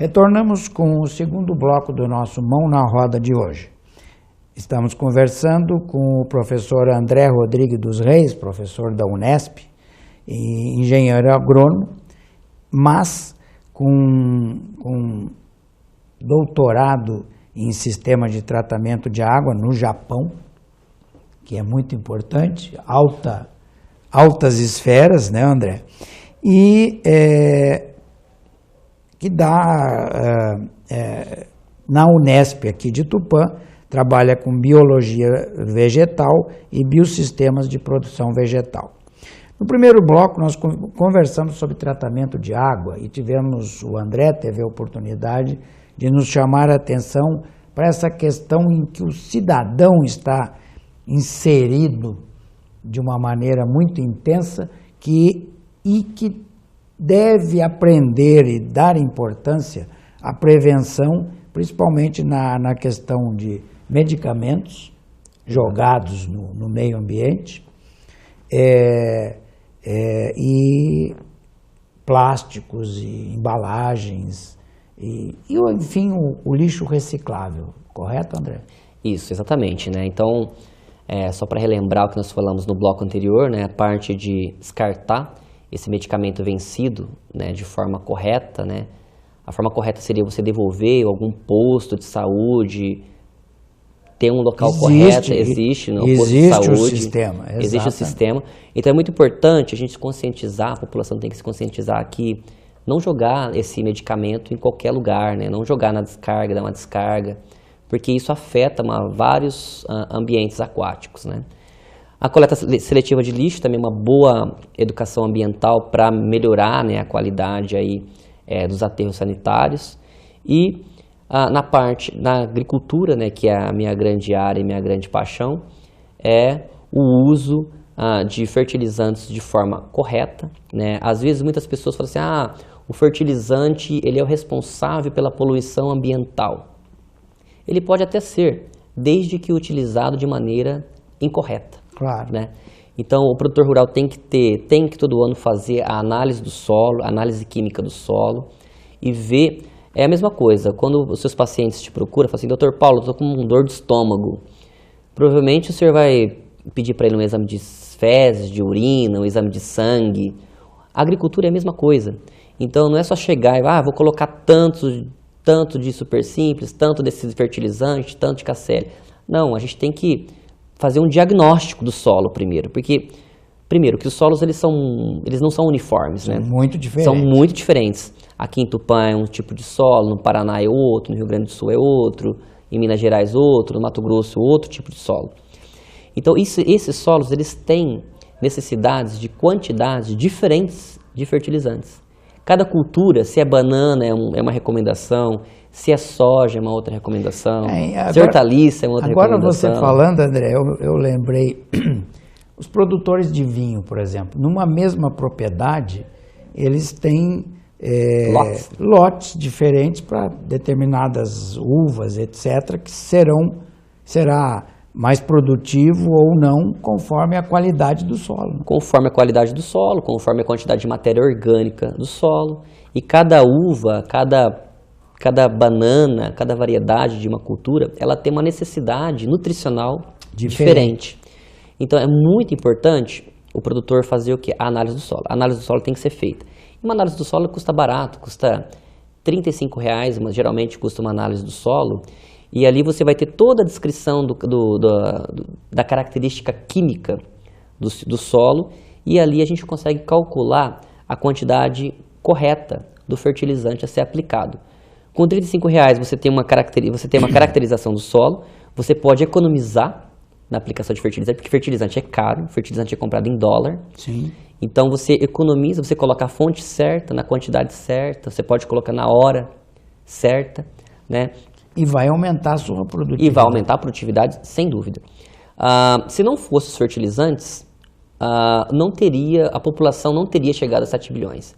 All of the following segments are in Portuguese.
Retornamos com o segundo bloco do nosso Mão na Roda de hoje. Estamos conversando com o professor André Rodrigues dos Reis, professor da Unesp, e engenheiro agrônomo, mas com doutorado em sistema de tratamento de água no Japão, que é muito importante, altas esferas, né, André? E que dá na Unesp aqui de Tupã, trabalha com biologia vegetal e biosistemas de produção vegetal. No primeiro bloco nós conversamos sobre tratamento de água e o André teve a oportunidade de nos chamar a atenção para essa questão em que o cidadão está inserido de uma maneira muito intensa e que deve aprender e dar importância à prevenção, principalmente na questão de medicamentos jogados no meio ambiente e plásticos e embalagens e enfim, o lixo reciclável. Correto, André? Isso, exatamente, né? Então, só para relembrar o que nós falamos no bloco anterior, né, a parte de descartar esse medicamento vencido, né, de forma correta, né? A forma correta seria você devolver algum posto de saúde, ter um local correto, existe no posto de saúde. O sistema, existe o sistema. Então é muito importante a gente se conscientizar, a população tem que se conscientizar que não jogar esse medicamento em qualquer lugar, né? Não jogar na descarga, dar uma descarga, porque isso afeta vários ambientes aquáticos, né? A coleta seletiva de lixo também é uma boa educação ambiental para melhorar, né, a qualidade aí, dos aterros sanitários. E na agricultura, né, que é a minha grande área e minha grande paixão, é o uso de fertilizantes de forma correta, né? Às vezes muitas pessoas falam assim, o fertilizante ele é o responsável pela poluição ambiental. Ele pode até ser, desde que utilizado de maneira incorreta. Claro. Né? Então, o produtor rural tem que todo ano fazer a análise do solo, a análise química do solo e ver. É a mesma coisa, quando os seus pacientes te procuram, falam assim, doutor Paulo, eu estou com dor de estômago. Provavelmente o senhor vai pedir para ele um exame de fezes, de urina, um exame de sangue. A agricultura é a mesma coisa. Então, não é só chegar e, vou colocar tanto de super simples, tanto desse fertilizante, tanto de KCl. Não, a gente tem que fazer um diagnóstico do solo primeiro, porque, primeiro, que os solos eles não são uniformes, né? Muito diferentes. São muito diferentes. Aqui em Tupã é um tipo de solo, no Paraná é outro, no Rio Grande do Sul é outro, em Minas Gerais outro, no Mato Grosso outro tipo de solo. Então, esses solos eles têm necessidades de quantidades diferentes de fertilizantes. Cada cultura, se é banana é uma recomendação, se é soja é uma outra recomendação, se é hortaliça é uma outra recomendação. Agora você falando, André, eu lembrei, os produtores de vinho, por exemplo, numa mesma propriedade, eles têm lotes diferentes para determinadas uvas, etc., que será mais produtivo ou não, conforme a qualidade do solo. Conforme a qualidade do solo, conforme a quantidade de matéria orgânica do solo. E cada uva, cada banana, cada variedade de uma cultura, ela tem uma necessidade nutricional diferente. Então é muito importante o produtor fazer o quê? A análise do solo. A análise do solo tem que ser feita. Uma análise do solo custa barato, custa R$35, mas geralmente custa uma análise do solo. E ali você vai ter toda a descrição da característica química do solo. E ali a gente consegue calcular a quantidade correta do fertilizante a ser aplicado. Com R$35 você tem uma caracterização do solo, você pode economizar na aplicação de fertilizante, porque fertilizante é caro, fertilizante é comprado em dólar. Sim. Então você economiza, você coloca a fonte certa, na quantidade certa, você pode colocar na hora certa, né? E vai aumentar a sua produtividade. E vai aumentar a produtividade, sem dúvida. Se não fosse os fertilizantes, a população não teria chegado a 7 bilhões.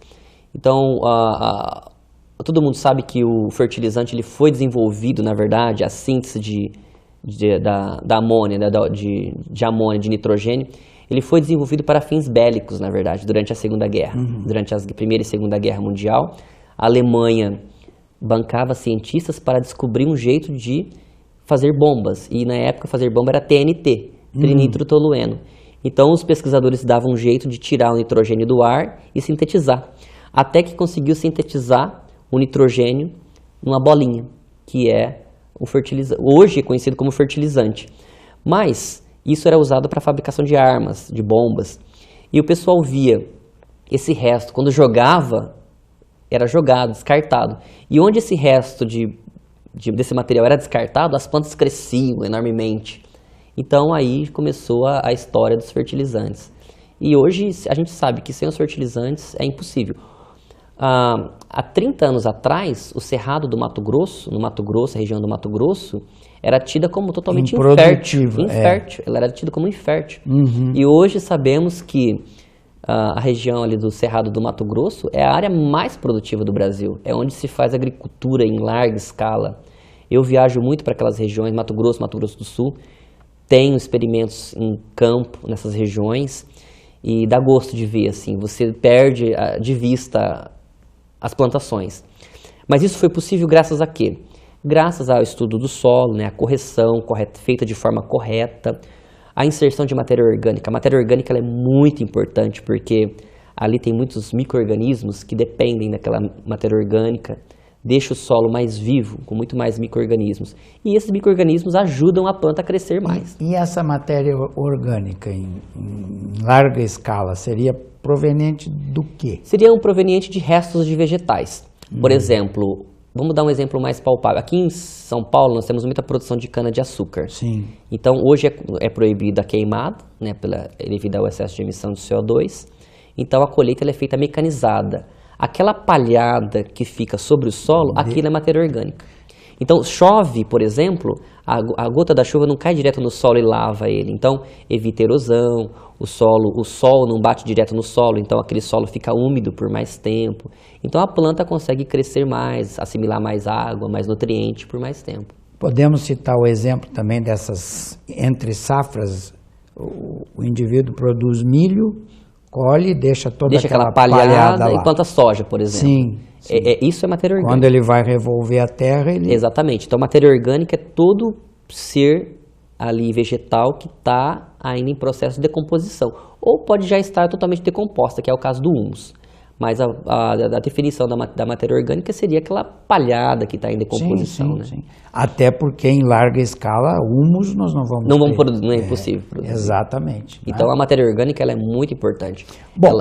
Então, todo mundo sabe que o fertilizante ele foi desenvolvido, na verdade, a síntese da amônia, de amônia, de nitrogênio, ele foi desenvolvido para fins bélicos, na verdade, durante a Segunda Guerra. Durante a Primeira e Segunda Guerra Mundial, a Alemanha bancava cientistas para descobrir um jeito de fazer bombas. E na época fazer bomba era TNT, trinitrotolueno. Então os pesquisadores davam um jeito de tirar o nitrogênio do ar e sintetizar. Até que conseguiu sintetizar o nitrogênio numa bolinha, que é o fertilizante. Hoje é conhecido como fertilizante. Mas isso era usado para a fabricação de armas, de bombas. E o pessoal via esse resto, quando jogava, era jogado, descartado. E onde esse resto desse material era descartado, as plantas cresciam enormemente. Então aí começou a história dos fertilizantes. E hoje a gente sabe que sem os fertilizantes é impossível. Há 30 anos atrás, o Cerrado do Mato Grosso, no Mato Grosso, a região do Mato Grosso, era tida como totalmente infértil. Ela era tida como infértil. E hoje sabemos que a região ali do Cerrado do Mato Grosso é a área mais produtiva do Brasil. É onde se faz agricultura em larga escala. Eu viajo muito para aquelas regiões, Mato Grosso do Sul. Tenho experimentos em campo nessas regiões e dá gosto de ver, assim, você perde de vista as plantações. Mas isso foi possível graças a quê? Graças ao estudo do solo, né, a correção feita de forma correta, a inserção de matéria orgânica. A matéria orgânica ela é muito importante porque ali tem muitos micro-organismos que dependem daquela matéria orgânica, deixa o solo mais vivo, com muito mais micro-organismos. E esses micro-organismos ajudam a planta a crescer mais. E essa matéria orgânica em larga escala seria proveniente do quê? Seria proveniente de restos de vegetais. Por exemplo, vamos dar um exemplo mais palpável. Aqui em São Paulo nós temos muita produção de cana-de-açúcar. Sim. Então hoje é proibida a queimada, né, devido ao excesso de emissão de CO2. Então a colheita ela é feita mecanizada. Aquela palhada que fica sobre o solo, aquilo é matéria orgânica. Então chove, por exemplo, a gota da chuva não cai direto no solo e lava ele. Então evita erosão, o sol não bate direto no solo, então aquele solo fica úmido por mais tempo. Então a planta consegue crescer mais, assimilar mais água, mais nutriente por mais tempo. Podemos citar o exemplo também dessas entre safras, o indivíduo produz milho, colhe, deixa aquela palhada lá. E planta soja, por exemplo. Sim. Isso é matéria orgânica. Quando ele vai revolver a terra, ele... Exatamente. Então, matéria orgânica é todo ser ali vegetal que está ainda em processo de decomposição. Ou pode já estar totalmente decomposta, que é o caso do humus. Mas a definição da matéria orgânica seria aquela palhada que está em decomposição. Sim. Até porque em larga escala, humus nós não vamos ter. Produzir, não é impossível produzir. Exatamente. Então a matéria orgânica ela é muito importante. Bom,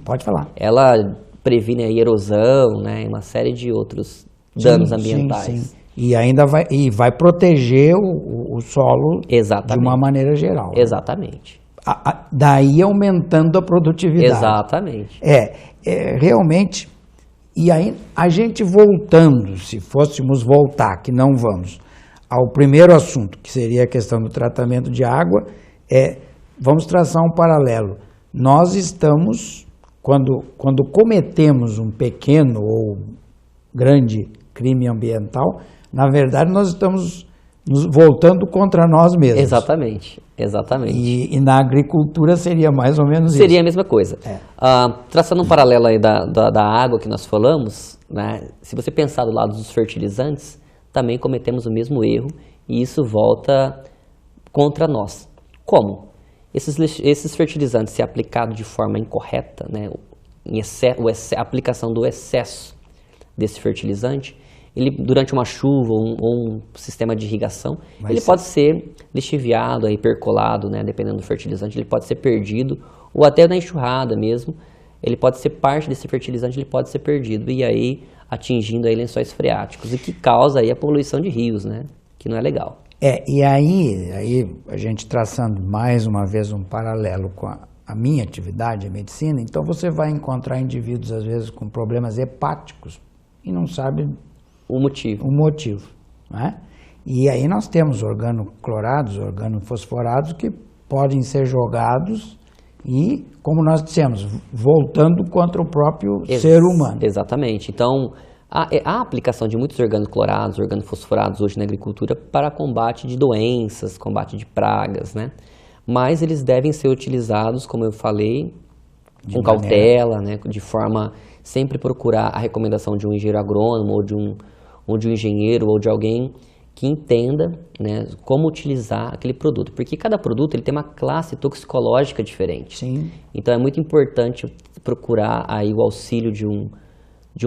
pode falar. Ela previne a erosão, né, uma série de outros danos ambientais. Sim. E ainda vai proteger o solo de uma maneira geral. Exatamente. Daí aumentando a produtividade. Exatamente. Realmente, e aí a gente voltando, se fôssemos voltar, que não vamos, ao primeiro assunto, que seria a questão do tratamento de água, vamos traçar um paralelo. Nós estamos, quando cometemos um pequeno ou grande crime ambiental, na verdade nós estamos nos voltando contra nós mesmos. Exatamente. E na agricultura seria mais ou menos isso. Seria a mesma coisa. Traçando um paralelo aí da água que nós falamos, né, se você pensar do lado dos fertilizantes, também cometemos o mesmo erro e isso volta contra nós. Como? Esses fertilizantes, se aplicados de forma incorreta, né, a aplicação do excesso desse fertilizante, ele, durante uma chuva ou um sistema de irrigação, ele pode ser lixiviado, percolado, né, dependendo do fertilizante, ele pode ser perdido, ou até na enxurrada mesmo, ele pode ser parte desse fertilizante, ele pode ser perdido, e aí atingindo aí lençóis freáticos, e que causa aí a poluição de rios, né, que não é legal. E aí a gente traçando mais uma vez um paralelo com a minha atividade, a medicina, então você vai encontrar indivíduos às vezes com problemas hepáticos e não sabe o motivo, né? E aí nós temos organoclorados, organofosforados que podem ser jogados e, como nós dissemos, voltando contra o próprio ser humano. Exatamente. Então, há aplicação de muitos organoclorados, organofosforados hoje na agricultura para combate de doenças, combate de pragas, né? Mas eles devem ser utilizados, como eu falei, com cautela, né, de forma sempre procurar a recomendação de um engenheiro agrônomo ou de um engenheiro ou de alguém que entenda, né, como utilizar aquele produto, porque cada produto ele tem uma classe toxicológica diferente. Sim. Então é muito importante procurar aí o auxílio de um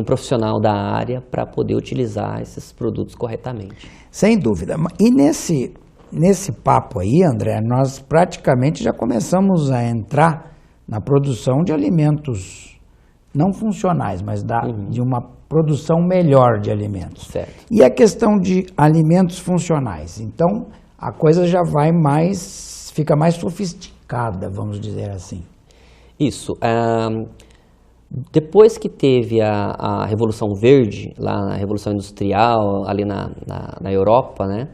profissional da área para poder utilizar esses produtos corretamente. Sem dúvida. E nesse papo aí, André, nós praticamente já começamos a entrar na produção de alimentos não funcionais, mas de uma produção melhor de alimentos. Certo. E a questão de alimentos funcionais. Então, a coisa já vai fica mais sofisticada, vamos dizer assim. Isso. Depois que teve a Revolução Verde, lá na Revolução Industrial, ali na Europa, né,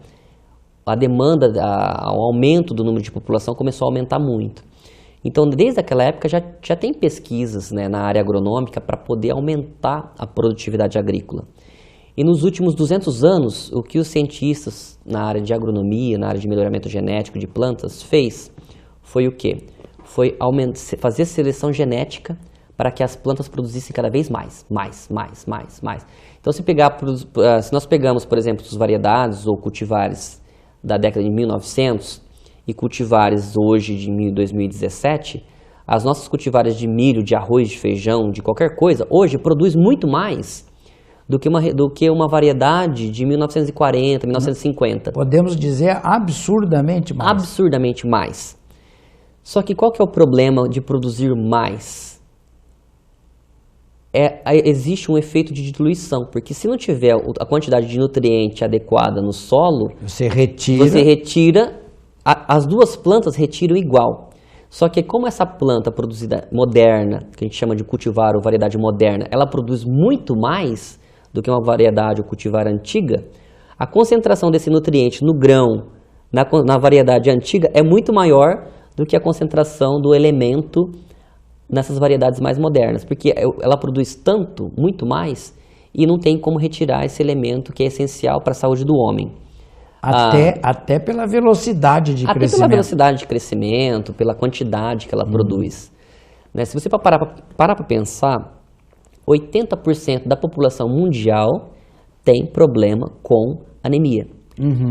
a demanda, o aumento do número de população começou a aumentar muito. Então, desde aquela época, já tem pesquisas, né, na área agronômica para poder aumentar a produtividade agrícola. E nos últimos 200 anos, o que os cientistas na área de agronomia, na área de melhoramento genético de plantas, foi o quê? Foi fazer seleção genética para que as plantas produzissem cada vez mais. Então, se nós pegamos, por exemplo, as variedades ou cultivares da década de 1900 e cultivares hoje de 2017, as nossas cultivares de milho, de arroz, de feijão, de qualquer coisa, hoje produz muito mais do que uma variedade de 1940, 1950. Podemos dizer absurdamente mais. Absurdamente mais. Só que qual que é o problema de produzir mais? Existe um efeito de diluição, porque se não tiver a quantidade de nutriente adequada no solo, você retira, as duas plantas retiram igual. Só que como essa planta produzida moderna, que a gente chama de cultivar ou variedade moderna, ela produz muito mais do que uma variedade ou cultivar antiga, a concentração desse nutriente no grão, na variedade antiga, é muito maior do que a concentração do elemento nessas variedades mais modernas, porque ela produz muito mais, e não tem como retirar esse elemento que é essencial para a saúde do homem. Até pela velocidade de crescimento. Até pela velocidade de crescimento, pela quantidade que ela produz. Né? Se você parar para pensar, 80% da população mundial tem problema com anemia.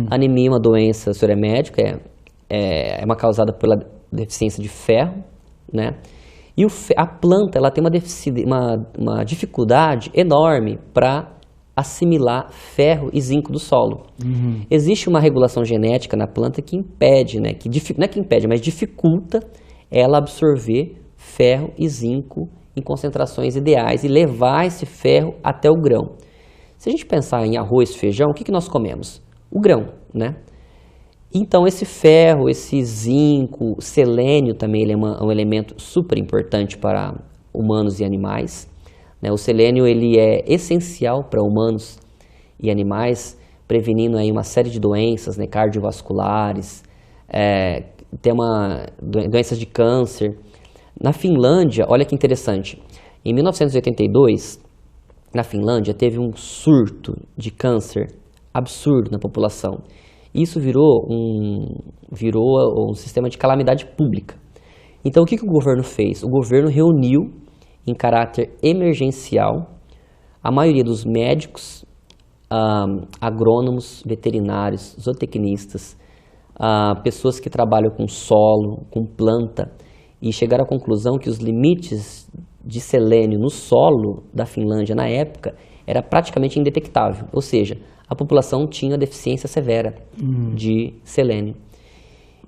Anemia é uma doença, o senhor é médico, é uma causada pela deficiência de ferro, né? E a planta ela tem uma dificuldade enorme para assimilar ferro e zinco do solo. Existe uma regulação genética na planta que impede, né, não é que impede, mas dificulta ela absorver ferro e zinco em concentrações ideais e levar esse ferro até o grão. Se a gente pensar em arroz, feijão, o que nós comemos? O grão, né? Então esse ferro, esse zinco, selênio também ele é um elemento super importante para humanos e animais. O selênio ele é essencial para humanos e animais, prevenindo aí uma série de doenças, né, cardiovasculares, doenças de câncer. Na Finlândia, olha que interessante, em 1982, na Finlândia teve um surto de câncer absurdo na população. Isso virou um sistema de calamidade pública. Então o que o governo fez? O governo reuniu em caráter emergencial a maioria dos médicos, agrônomos, veterinários, zootecnistas, pessoas que trabalham com solo, com planta, e chegaram à conclusão que os limites de selênio no solo da Finlândia na época era praticamente indetectável, ou seja, a população tinha deficiência severa de selênio.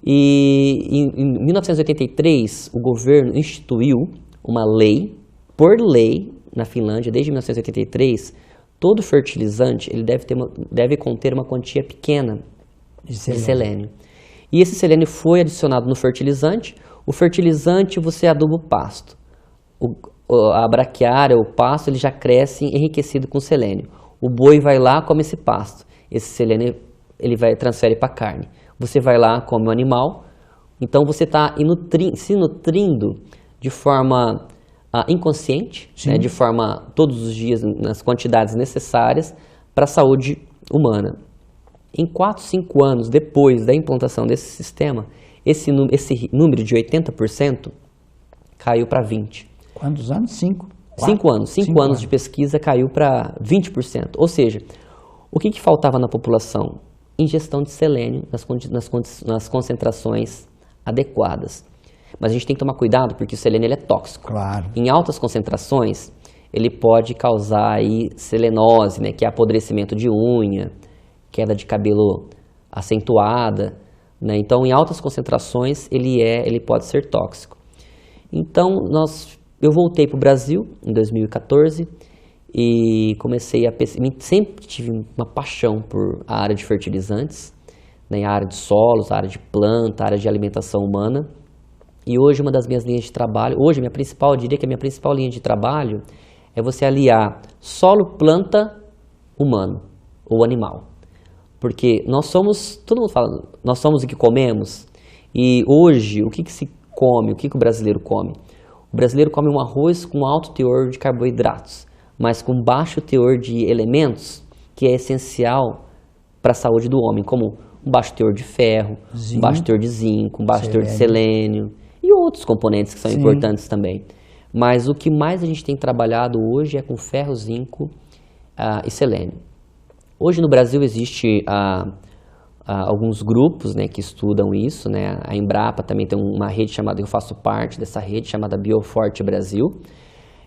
E em 1983 o governo instituiu uma lei, por lei, na Finlândia, desde 1983, todo fertilizante ele deve conter uma quantia pequena de selênio. E esse selênio foi adicionado no fertilizante. O fertilizante você aduba o pasto. A braquiária, o pasto, ele já cresce enriquecido com selênio. O boi vai lá, come esse pasto. Esse selênio ele transfere para a carne. Você vai lá, come o animal. Então você está se nutrindo de forma inconsciente, né, de forma todos os dias nas quantidades necessárias para a saúde humana. Em 4, 5 anos depois da implantação desse sistema, esse número de 80% caiu para 20%. Quantos anos? 5? 5 anos. 5 anos de pesquisa caiu para 20%. Ou seja, o que faltava na população? Ingestão de selênio nas concentrações adequadas. Mas a gente tem que tomar cuidado porque o selênio ele é tóxico. Claro. Em altas concentrações, ele pode causar aí selenose, né, que é apodrecimento de unha, queda de cabelo acentuada, né? Então, em altas concentrações, ele pode ser tóxico. Então, eu voltei para o Brasil em 2014 e comecei a pesquisar. Sempre tive uma paixão por a área de fertilizantes, né, a área de solos, a área de planta, a área de alimentação humana. E hoje uma das minhas linhas de trabalho, eu diria que a minha principal linha de trabalho é você aliar solo, planta, humano ou animal. Porque todo mundo fala, nós somos o que comemos. E hoje, o que se come, o que o brasileiro come? O brasileiro come um arroz com alto teor de carboidratos, mas com baixo teor de elementos, que é essencial para a saúde do homem, como um baixo teor de ferro, um baixo teor de zinco, um baixo teor de selênio e outros componentes que são importantes também. Mas o que mais a gente tem trabalhado hoje é com ferro, zinco e selênio. Hoje no Brasil existe alguns grupos, né, que estudam isso, né? A Embrapa também tem uma rede chamada, eu faço parte dessa rede, chamada Bioforte Brasil.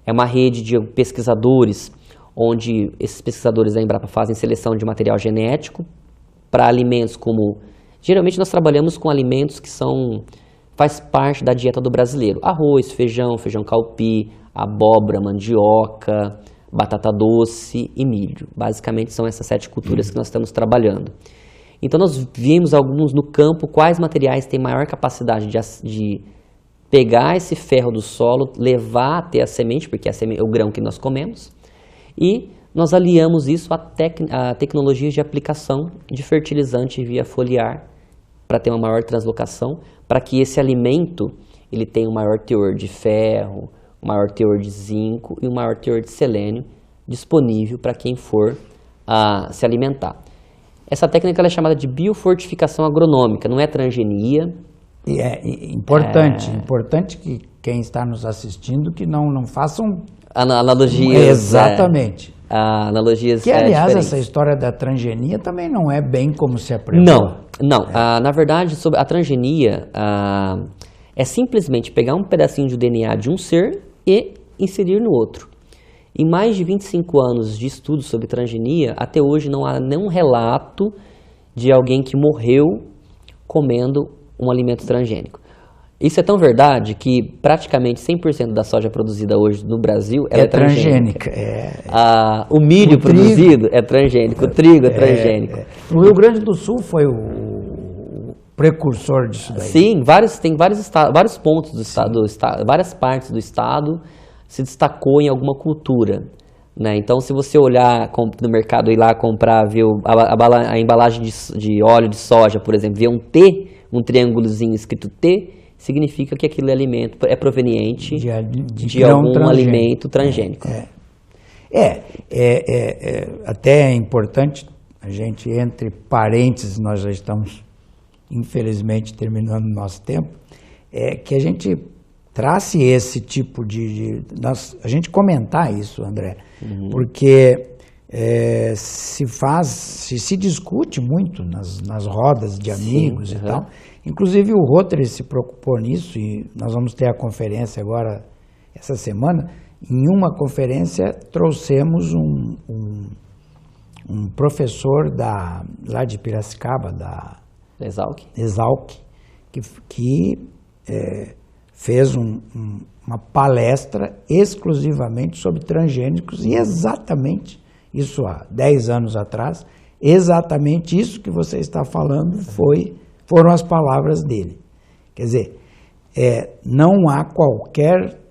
É uma rede de pesquisadores, onde esses pesquisadores da Embrapa fazem seleção de material genético para alimentos como... Geralmente nós trabalhamos com alimentos que faz parte da dieta do brasileiro. Arroz, feijão calpi, abóbora, mandioca, batata doce e milho. Basicamente são essas 7 culturas que nós estamos trabalhando. Então nós vimos alguns no campo quais materiais têm maior capacidade de pegar esse ferro do solo, levar até a semente, porque é o grão que nós comemos, e nós aliamos isso a tecnologias de aplicação de fertilizante via foliar para ter uma maior translocação, para que esse alimento ele tenha um maior teor de ferro, um maior teor de zinco e um maior teor de selênio disponível para quem for se alimentar. Essa técnica ela é chamada de biofortificação agronômica, não é transgenia. E é importante que quem está nos assistindo que não façam analogias. Exatamente. Analogias. Que, aliás, diferentes. essa história da transgenia também não é bem como se apresenta. Não. Na verdade, sobre a transgenia, é simplesmente pegar um pedacinho de DNA de um ser e inserir no outro. Em mais de 25 anos de estudo sobre transgenia, até hoje não há nenhum relato de alguém que morreu comendo um alimento transgênico. Isso é tão verdade que praticamente 100% da soja produzida hoje no Brasil é transgênica. O milho produzido é transgênico, o trigo é transgênico. O Rio Grande do Sul foi o precursor disso daí. Sim, tem vários pontos do estado, várias partes do estado se destacou em alguma cultura, né? Então, se você olhar no mercado, ir lá comprar, ver a embalagem de óleo de soja, por exemplo, ver um T, um triângulozinho escrito T, significa que aquele alimento é proveniente de algum alimento transgênico. Até é importante, a gente, entre parênteses, nós já estamos, infelizmente, terminando o nosso tempo, que a gente trace esse tipo a gente comentar isso, André, porque se discute muito nas rodas de amigos e tal. Inclusive o Rotary se preocupou nisso e nós vamos ter a conferência agora, essa semana. Em uma conferência trouxemos um professor lá de Piracicaba, da Exalc, que fez uma palestra exclusivamente sobre transgênicos e exatamente isso há 10 anos atrás, exatamente isso que você está falando foram as palavras dele. Quer dizer, não há qualquer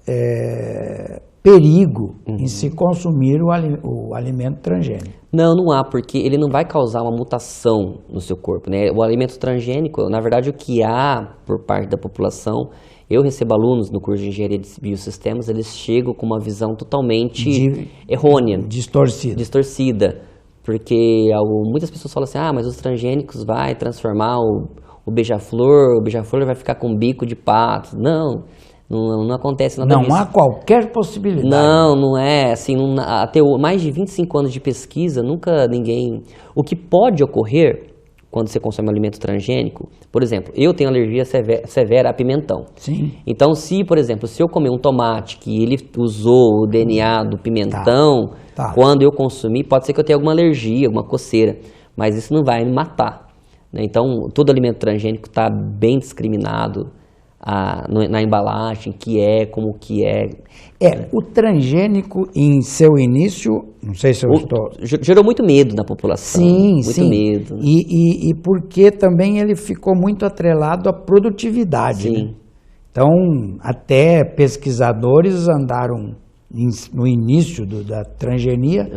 perigo em se consumir o alimento transgênico. Não há, porque ele não vai causar uma mutação no seu corpo, né? O alimento transgênico, na verdade, o que há por parte da população, eu recebo alunos no curso de Engenharia de Biosistemas, eles chegam com uma visão totalmente errônea. Distorcida. Porque muitas pessoas falam assim, mas os transgênicos vai transformar o beija-flor vai ficar com bico de pato. Não, Não acontece nada disso. Não há qualquer possibilidade. Não é. Assim, até mais de 25 anos de pesquisa, nunca ninguém... O que pode ocorrer quando você consome um alimento transgênico, por exemplo, eu tenho alergia severa a pimentão. Sim. Então, por exemplo, se eu comer um tomate que ele usou o DNA do pimentão, quando eu consumir, pode ser que eu tenha alguma alergia, alguma coceira, mas isso não vai me matar, né? Então, todo alimento transgênico está bem discriminado na embalagem, como que é. O transgênico, em seu início, não sei se eu estou... Gerou muito medo na população. Sim, muito medo. E porque também ele ficou muito atrelado à produtividade. Sim. Né? Então, até pesquisadores andaram, no início da transgenia,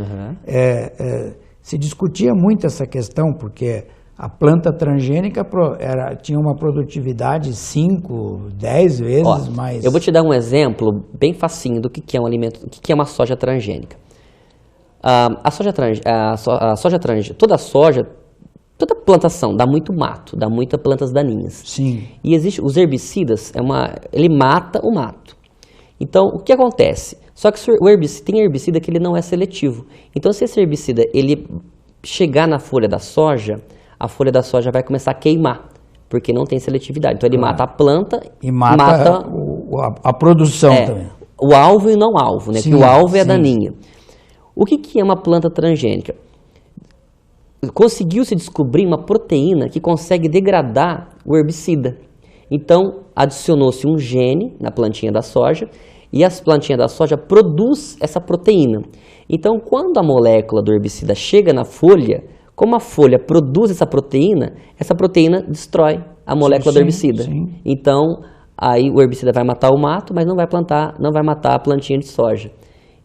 se discutia muito essa questão, porque a planta transgênica tinha uma produtividade 5, 10 vezes mais... Eu vou te dar um exemplo bem facinho do que é um alimento, o que é uma soja transgênica. Toda plantação dá muito mato, dá muitas plantas daninhas. Sim. E os herbicidas, ele mata o mato. Então, o que acontece? Só que tem herbicida que ele não é seletivo. Então, se esse herbicida ele chegar na folha da soja, a folha da soja vai começar a queimar, porque não tem seletividade. Então, ele mata a planta e mata a produção também. O alvo e não alvo, né? Sim, porque o alvo é a daninha. O que é uma planta transgênica? Conseguiu-se descobrir uma proteína que consegue degradar o herbicida. Então, adicionou-se um gene na plantinha da soja e a plantinha da soja produz essa proteína. Então, quando a molécula do herbicida chega na folha, como a folha produz essa proteína destrói a molécula do herbicida. Sim. Então, aí o herbicida vai matar o mato, mas não vai matar a plantinha de soja.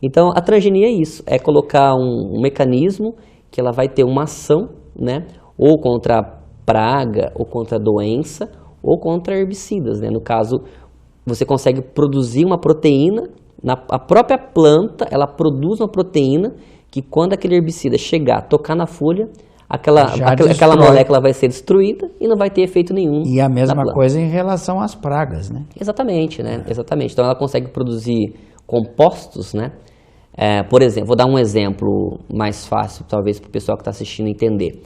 Então, a transgenia é isso, é colocar um mecanismo que ela vai ter uma ação, né, ou contra a praga, ou contra a doença, ou contra herbicidas, né? No caso, você consegue produzir uma proteína, a própria planta, ela produz uma proteína que quando aquele herbicida chegar, tocar na folha, aquela molécula vai ser destruída e não vai ter efeito nenhum. E a mesma coisa em relação às pragas, né? Exatamente, né? Exatamente. Então ela consegue produzir compostos, né? Por exemplo, vou dar um exemplo mais fácil, talvez, para o pessoal que está assistindo entender.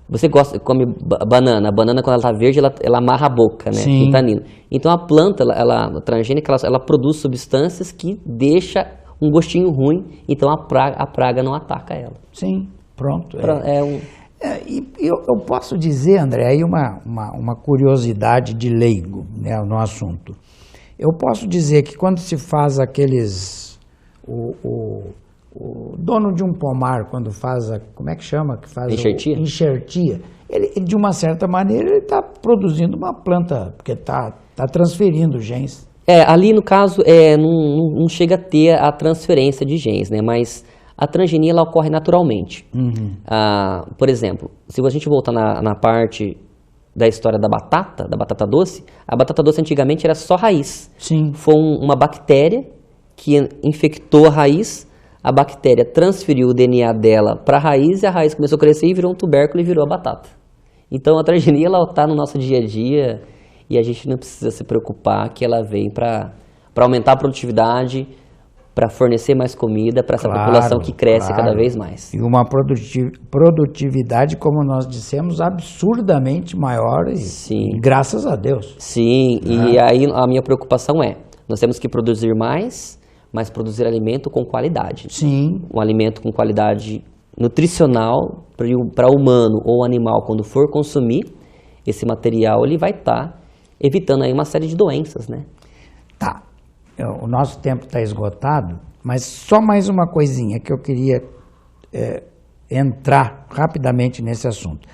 Você come banana. A banana, quando ela está verde, ela amarra a boca, né? Sim. Tanino. Então a planta, a transgênica, ela produz substâncias que deixam um gostinho ruim, então a praga não ataca ela. Sim, pronto. E eu posso dizer, André, aí uma curiosidade de leigo, né, no assunto. Eu posso dizer que quando se faz o dono de um pomar, quando faz como é que chama? Que faz enxertia. Ele, de uma certa maneira, ele está produzindo uma planta, porque está transferindo genes. Ali no caso, não chega a ter a transferência de genes, né? Mas a transgenia ela ocorre naturalmente. Uhum. Por exemplo, se a gente voltar na parte da história da batata doce, a batata doce antigamente era só raiz. Sim. Foi uma bactéria que infectou a raiz, a bactéria transferiu o DNA dela para a raiz e a raiz começou a crescer e virou um tubérculo e virou a batata. Então a transgenia está no nosso dia a dia e a gente não precisa se preocupar que ela vem para aumentar a produtividade, para fornecer mais comida para essa população que cresce cada vez mais. E uma produtividade, como nós dissemos, absurdamente maior, e graças a Deus. Sim, e aí a minha preocupação nós temos que produzir mais, mas produzir alimento com qualidade. Sim. Um alimento com qualidade nutricional para o humano ou animal, quando for consumir esse material, ele vai estar evitando aí uma série de doenças, né? Tá. O nosso tempo está esgotado, mas só mais uma coisinha que eu queria entrar rapidamente nesse assunto.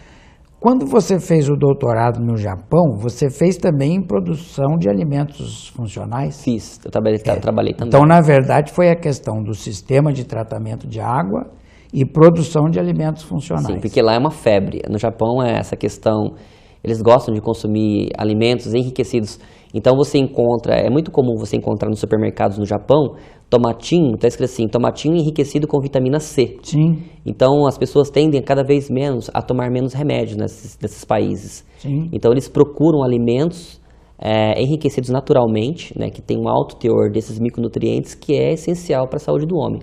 Quando você fez o doutorado no Japão, você fez também em produção de alimentos funcionais? Fiz, eu trabalhei também. Então, na verdade, foi a questão do sistema de tratamento de água e produção de alimentos funcionais. Sim, porque lá é uma febre. No Japão essa questão, eles gostam de consumir alimentos enriquecidos. Então você encontra, é muito comum você encontrar nos supermercados no Japão, tomatinho, está escrito assim, tomatinho enriquecido com vitamina C. Sim. Então as pessoas tendem cada vez menos a tomar menos remédios nesses países. Sim. Então eles procuram alimentos enriquecidos naturalmente, né, que tem um alto teor desses micronutrientes que é essencial para a saúde do homem.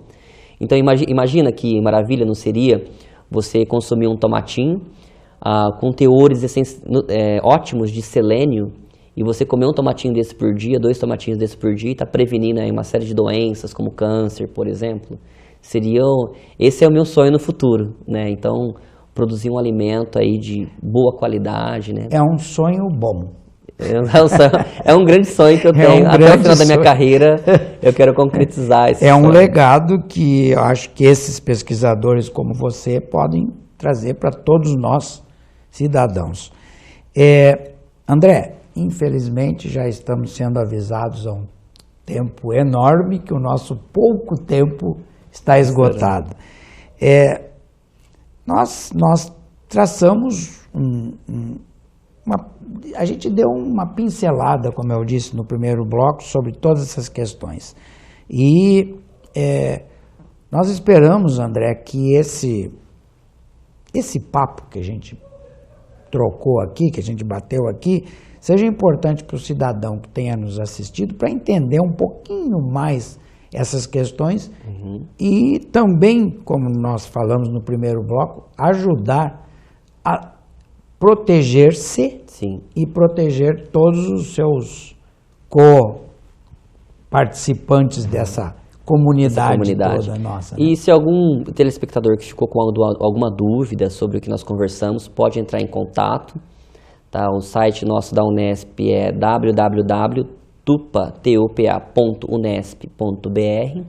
Então imagina que maravilha não seria você consumir um tomatinho com teores ótimos de selênio, e você comer um tomatinho desse por dia, 2 tomatinhos desse por dia, e está prevenindo aí uma série de doenças, como câncer, por exemplo. Esse é o meu sonho no futuro, né? Então, produzir um alimento aí de boa qualidade, né? É um sonho bom. É um grande sonho que eu tenho. Até o final da minha carreira, eu quero concretizar esse sonho. Um legado que eu acho que esses pesquisadores como você podem trazer para todos nós, cidadãos. André, infelizmente já estamos sendo avisados há um tempo enorme que o nosso pouco tempo está esgotado. Nós traçamos a gente deu uma pincelada, como eu disse no primeiro bloco, sobre todas essas questões. E nós esperamos, André, que esse papo que a gente trocou aqui, que a gente bateu aqui, seja importante para o cidadão que tenha nos assistido, para entender um pouquinho mais essas questões e também, como nós falamos no primeiro bloco, ajudar a proteger-se e proteger todos os seus co-participantes dessa comunidade toda nossa. Né? E se algum telespectador que ficou com alguma dúvida sobre o que nós conversamos, pode entrar em contato. Tá? O site nosso da Unesp é www.tupa.unesp.br,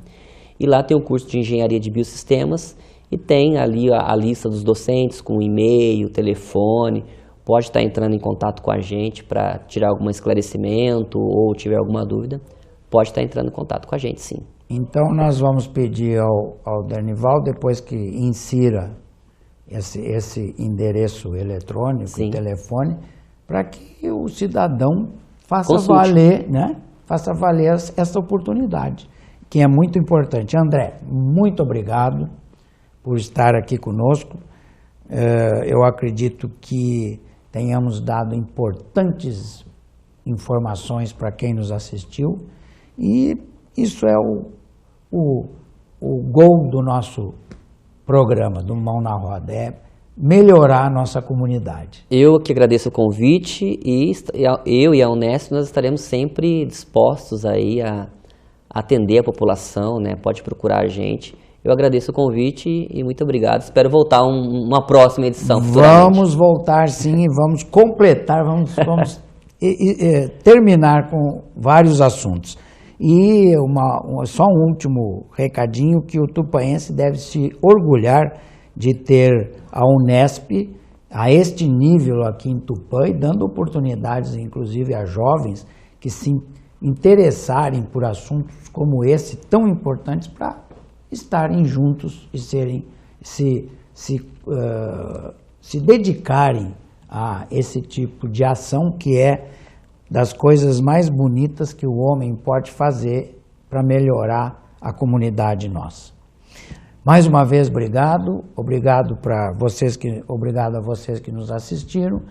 e lá tem o curso de Engenharia de Biosistemas e tem ali a lista dos docentes com e-mail, telefone. Pode estar entrando em contato com a gente para tirar algum esclarecimento ou tiver alguma dúvida, pode estar entrando em contato com a gente, sim. Então nós vamos pedir ao Dernival, depois que insira esse endereço eletrônico, telefone, para que o cidadão faça valer, né? Faça valer essa oportunidade, que é muito importante. André, muito obrigado por estar aqui conosco. Eu acredito que tenhamos dado importantes informações para quem nos assistiu, e isso é o gol do nosso programa, do Mão na Roda, é melhorar a nossa comunidade. Eu que agradeço o convite, e eu e a Unesp nós estaremos sempre dispostos aí a atender a população, né? Pode procurar a gente. Eu agradeço o convite e muito obrigado. Espero voltar uma próxima edição futuramente. Vamos voltar sim, e vamos completar, vamos terminar com vários assuntos. E só um último recadinho, que o tupaense deve se orgulhar de ter a Unesp a este nível aqui em Tupã, e dando oportunidades inclusive a jovens que se interessarem por assuntos como esse, tão importantes, para estarem juntos e se dedicarem a esse tipo de ação, que é das coisas mais bonitas que o homem pode fazer para melhorar a comunidade nossa. Mais uma vez, obrigado a vocês que nos assistiram.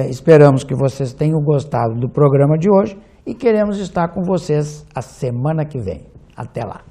Esperamos que vocês tenham gostado do programa de hoje e queremos estar com vocês a semana que vem. Até lá.